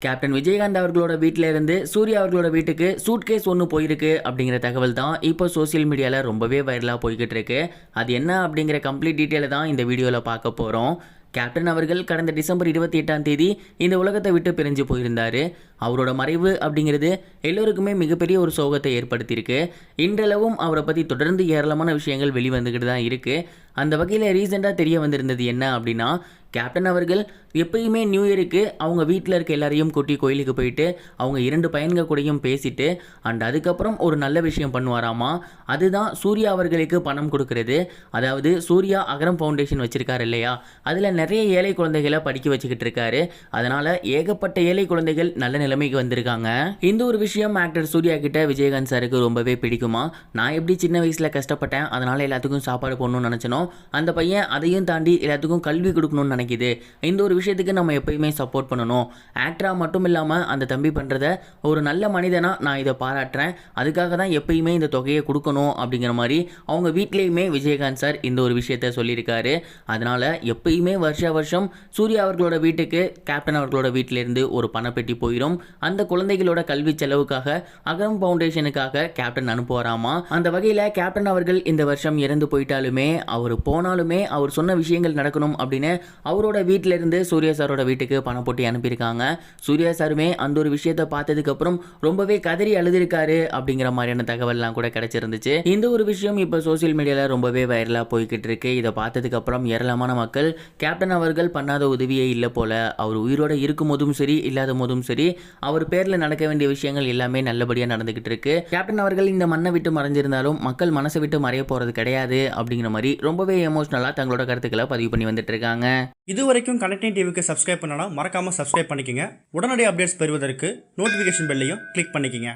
Captain Vijayakanth அவர்களோட வீட்டில இருந்து சூர்யா அவர்களோட வீட்டுக்கு சூட்கேஸ் ஒன்று போயிருக்கு அப்படிங்கிற தகவல் தான் இப்போ சோசியல் மீடியாவில் ரொம்பவே வைரலாக போய்கிட்டு இருக்கு. அது என்ன அப்படிங்கிற கம்ப்ளீட் டீட்டெயிலை தான் இந்த வீடியோவில் பார்க்க போகிறோம். கேப்டன் அவர்கள் கடந்த டிசம்பர் 28ஆம் தேதி இந்த உலகத்தை விட்டு பிரிஞ்சு போயிருந்தார். அவரோட மறைவு அப்படிங்கிறது எல்லோருக்குமே மிகப்பெரிய ஒரு சோகத்தை ஏற்படுத்தியிருக்கு. இன்றளவும் அவரை பற்றி தொடர்ந்து ஏராளமான விஷயங்கள் வெளிவந்துக்கிட்டு தான் இருக்குது. அந்த வகையில் ரீசெண்டாக தெரிய வந்திருந்தது என்ன அப்படின்னா, கேப்டன் அவர்கள் எப்பயுமே நியூ இயருக்கு அவங்க வீட்டில் இருக்க எல்லாரையும் கூட்டி கோயிலுக்கு போயிட்டு அவங்க 2 பையன்கள் கூடயும் பேசிட்டு அண்ட் அதுக்கப்புறம் ஒரு நல்ல விஷயம் பண்ணுவாராமா. அதுதான் சூர்யா அவர்களுக்கு பணம் கொடுக்கறது. அதாவது சூர்யா அகரம் ஃபவுண்டேஷன் வச்சிருக்காரு இல்லையா, அதில் நிறைய ஏழை குழந்தைகளை படிக்க வச்சுக்கிட்டு இருக்காரு. அதனால் ஏகப்பட்ட ஏழை குழந்தைகள் நல்ல நிலைமைக்கு வந்திருக்காங்க. இந்த ஒரு விஷயம் ஆக்டர் சூர்யா கிட்ட விஜயகாந்த் சாருக்கு ரொம்பவே பிடிக்குமா. நான் எப்படி சின்ன வயசில் கஷ்டப்பட்டேன், அதனால் எல்லாத்துக்கும் சாப்பாடு போடணும்னு நினச்சனோ, அந்த பையன் அதையும் தாண்டி எல்லாத்துக்கும் கல்வி கொடுக்கணும்னு நினைக்குது. இந்த ஒரு விஷயத்துக்கு நம்ம எப்பயுமே சப்போர்ட் பண்ணணும். ஆக்டரா மட்டும் இல்லாமல் அந்த தம்பி பண்ணுறத ஒரு நல்ல மனிதனா நான் இதை பாராட்டுறேன். அதுக்காக தான் எப்பயுமே இந்த தொகையை கொடுக்கணும் அப்படிங்கிற மாதிரி அவங்க வீட்லேயுமே விஜயகாந்த் சார் இந்த ஒரு விஷயத்த சொல்லியிருக்காரு. அதனால் எப்பயுமே வருஷம் சூர்யா அவர்களோட வீட்டுக்கு கேப்டன் அவர்களோட வீட்டிலேருந்து ஒரு பணப்பெட்டி போயிடும். அந்த குழந்தைகளோட கல்வி செலவுக்காக அகரம் ஃபவுண்டேஷனுக்காக கேப்டன் அனுப்புவாராமா. அந்த வகையில் கேப்டன் அவர்கள் இந்த வருஷம் இறந்து போயிட்டாலுமே அவர் போனாலுமே அவர் சொன்ன விஷயங்கள் நடக்கணும் அப்படின்னு அவரோட வீட்டிலிருந்து சூர்யா சாரோட வீட்டுக்கு பணம் போட்டி அனுப்பியிருக்காங்க. சூர்யா சாருமே அந்த ஒரு விஷயத்தை பார்த்ததுக்கு அப்புறம் ரொம்பவே கதறி அழுதிருக்காரு அப்படிங்கிற மாதிரியான தகவல்லாம் கூட கிடைச்சிருந்துச்சு. இந்த ஒரு விஷயம் இப்போ சோசியல் மீடியாவில் ரொம்பவே வைரலாக போய்கிட்டு இருக்கு. இதை பார்த்ததுக்கு அப்புறம் ஏராளமான மக்கள் கேப்டன் அவர்கள் பண்ணாத உதவியே இல்லை போல, அவர் உயிரோட இருக்கும் போதும் சரி இல்லாத போதும் சரி அவர் பேரில் நடக்க வேண்டிய விஷயங்கள் எல்லாமே நல்லபடியாக நடந்துகிட்டு இருக்கு. கேப்டன் அவர்கள் இந்த மண்ணை விட்டு மறைஞ்சிருந்தாலும் மக்கள் மனசை விட்டு மறைய போறது கிடையாது அப்படிங்கிற மாதிரி ரொம்பவே எமோஷனலாக தங்களோட கருத்துக்களை பதிவு பண்ணி வந்துட்டு இருக்காங்க. இதுவரைக்கும் கனெக்டிங் டிவிக்கு சப்ஸ்கிரைப் பண்ணனா மறக்காம சப்ஸ்கிரைப் பண்ணிக்கங்க. உடனடி அப்டேட்ஸ் பெறுவதற்கு நோட்டிஃபிகேஷன் பெல்லையும் கிளிக் பண்ணிக்கங்க.